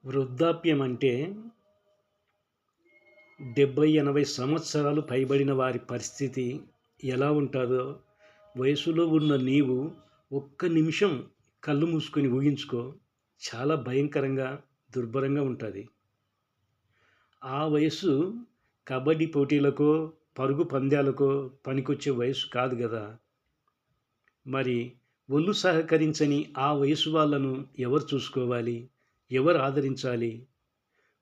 వృద్ధాప్యం అంటే 70, 80 సంవత్సరాలు పైబడిన వారి పరిస్థితి ఎలా ఉంటుందో వయసులో ఉన్న నీవు ఒక్క నిమిషం కళ్ళు మూసుకొని ఊహించుకో. చాలా భయంకరంగా, దుర్భరంగా ఉంటుంది. ఆ వయసు కబడ్డీ పోటీలకో, పరుగు పందాలకో పనికొచ్చే వయసు కాదు కదా! మరి ఒళ్ళు సహకరించని ఆ వయసు వాళ్ళను ఎవరు చూసుకోవాలి? ఎవరు ఆదరించాలి?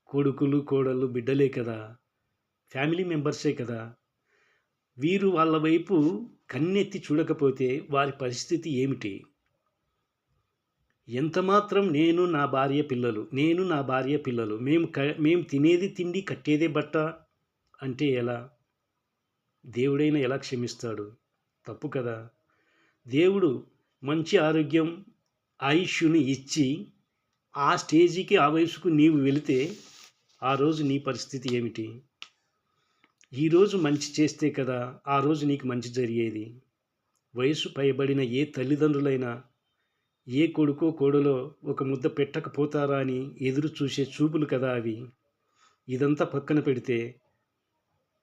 కొడుకులు, కోడళ్ళు, బిడ్డలే కదా! ఫ్యామిలీ మెంబర్సే కదా! వీరు వాళ్ళ వైపు కన్నెత్తి చూడకపోతే వారి పరిస్థితి ఏమిటి? ఎంతమాత్రం నేను నా భార్య పిల్లలు మేము తినేది తిండి, కట్టేదే బట్ట అంటే ఎలా? దేవుడైనా ఎలా క్షమిస్తాడు? తప్పు కదా! దేవుడు మంచి ఆరోగ్యం, ఆయుష్షుని ఇచ్చి ఆ స్టేజికి, ఆ వయసుకు నీవు వెళితే ఆ రోజు నీ పరిస్థితి ఏమిటి? ఈరోజు మంచి చేస్తే కదా ఆ రోజు నీకు మంచి జరిగేది. వయసు పైబడిన ఏ తల్లిదండ్రులైనా ఏ కొడుకో కోడలో ఒక ముద్ద పెట్టకపోతారా అని ఎదురు చూసే చూపులు కదా అవి. ఇదంతా పక్కన పెడితే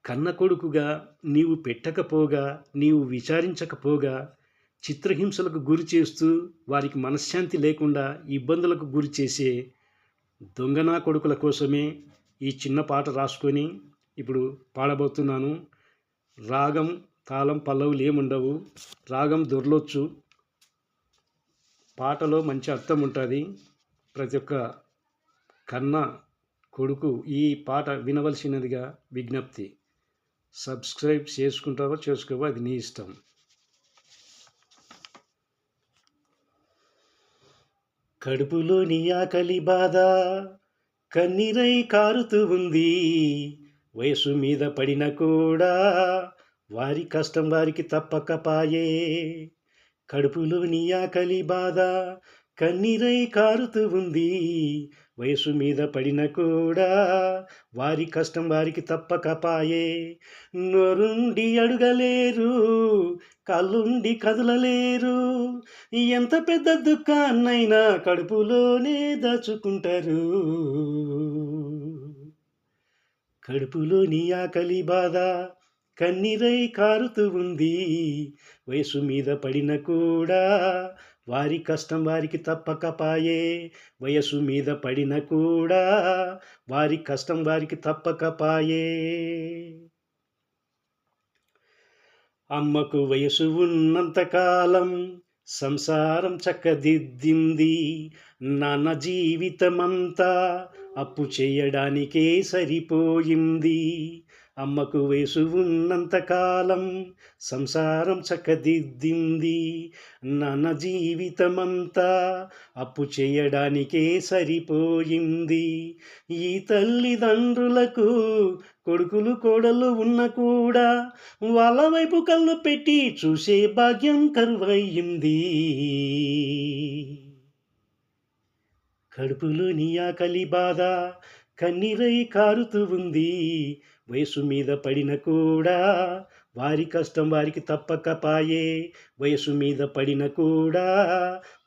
కన్న కొడుకుగా నీవు పెట్టకపోగా, నీవు విచారించకపోగా, చిత్రహింసలకు గురి చేస్తూ వారికి మనశ్శాంతి లేకుండా ఇబ్బందులకు గురి చేసే దొంగనా కొడుకుల కోసమే ఈ చిన్న పాట రాసుకొని ఇప్పుడు పాడబోతున్నాను. రాగం, తాళం, పల్లవులు ఏముండవు. రాగం దొర్లొచ్చు, పాటలో మంచి అర్థం ఉంటుంది. ప్రతి ఒక్క కన్న కొడుకు ఈ పాట వినవలసినదిగా విజ్ఞప్తి. సబ్స్క్రైబ్ చేసుకుంటావో చేసుకోవో అది నీ ఇష్టం. కడుపులోని ఆకలి బాధ కన్నీరై కారుతూ ఉంది. వయసు మీద పడిన కూడా వారి కష్టం వారికి తప్పకపాయే. కడుపులోని ఆకలి బాధ కన్నీరై కారుతూ ఉంది. వయసు మీద పడిన కూడా వారి కష్టం వారికి తప్పకపాయే. నోరుండి అడుగలేరు, కళ్ళుండి కదలలేరు. ఎంత పెద్ద దుఃఖాన్నైనా కడుపులోనే దాచుకుంటారు. కడుపులోని ఆకలి బాధ కన్నీరై కారుతూ ఉంది. వయసు మీద పడిన కూడా వారి కష్టం వారికి తప్పకపాయే. వయసు మీద పడిన కూడా వారి కష్టం వారికి తప్పకపాయే. అమ్మకు వయసు ఉన్నంతకాలం సంసారం చక్కదిద్దింది. నాన్న జీవితమంతా అప్పు చేయడానికే సరిపోయింది. అమ్మకు వయసు ఉన్నంతకాలం సంసారం చక్కదిద్దింది. నాన్న జీవితమంతా అప్పు చేయడానికే సరిపోయింది. ఈ తల్లిదండ్రులకు కొడుకులు కోడలు ఉన్న కూడా వాళ్ళ వైపు కళ్ళు పెట్టి చూసే భాగ్యం కరువయ్యింది. కడుపులోని ఆకలి బాధ కన్నీరై కారుతూ ఉంది. వయసు మీద పడిన కూడా వారి కష్టం వారికి తప్పకపాయే. వయసు మీద పడిన కూడా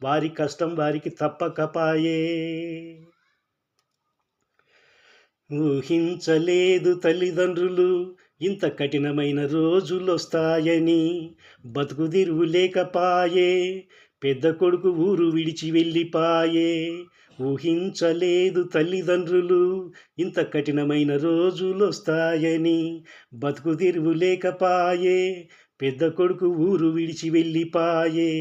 వారి కష్టం వారికి తప్పకపాయే. ఊహించలేదు తల్లిదండ్రులు ఇంత కఠినమైన రోజులొస్తాయని. బతుకుదిరువు లేకపాయే, పెద్ద కొడుకు ఊరు విడిచి వెళ్ళిపాయే. ఊహించలేదు తల్లిదండ్రులు ఇంత కఠినమైన రోజులొస్తాయని. బతుకుదిరువు లేకపాయే, పెద్ద కొడుకు ఊరు విడిచి వెళ్ళిపాయే.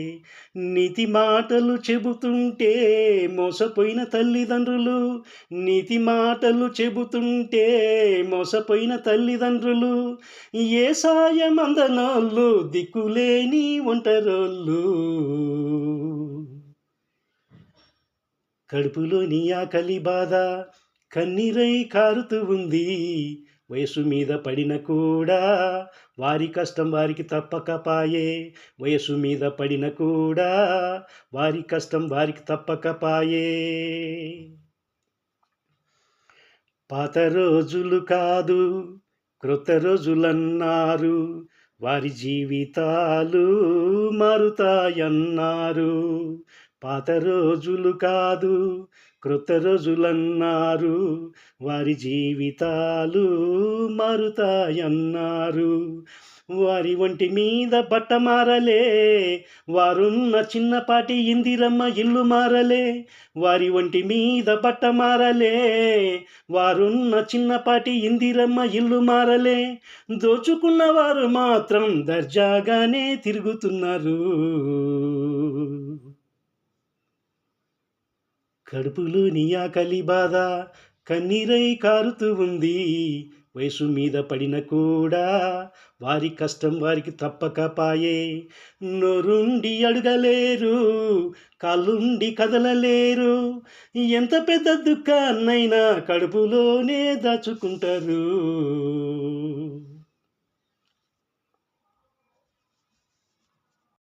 నీతి మాటలు చెబుతుంటే మోసపోయిన తల్లిదండ్రులు, నీతి మాటలు చెబుతుంటే మోసపోయిన తల్లిదండ్రులు, ఏ సాయం అందనోళ్ళు దిక్కులేని ఒంటరోళ్ళు. కడుపులోని ఆకలి బాధ కన్నీరై కారుతూ ఉంది. వయసు మీద పడిన కూడా వారి కష్టం వారికి తప్పకపాయే. వయసు మీద పడిన కూడా వారి కష్టం వారికి తప్పకపాయే. పాత రోజులు కాదు క్రొత్త రోజులన్నారు, వారి జీవితాలు మారుతాయన్నారు. పాత రోజులు కాదు క్రొత్త రోజులన్నారు, వారి జీవితాలు మారుతాయన్నారు. వారి ఒంటి మీద బట్ట మారలే, వారున్న చిన్నపాటి ఇందిరమ్మ ఇల్లు మారలే. వారి ఒంటి మీద బట్ట మారలే, వారున్న చిన్నపాటి ఇందిరమ్మ ఇల్లు మారలే. దోచుకున్న వారు మాత్రం దర్జాగానే తిరుగుతున్నారు. కడుపులోని ఆకలి బాధ కన్నీరై కారుతూ ఉంది. వయసు మీద పడిన కూడా వారి కష్టం వారికి తప్పకపాయే. నోరుండి అడగలేరు, కాళ్ళుండి కదలలేరు. ఎంత పెద్ద దుఃఖాన్నైనా కడుపులోనే దాచుకుంటారు.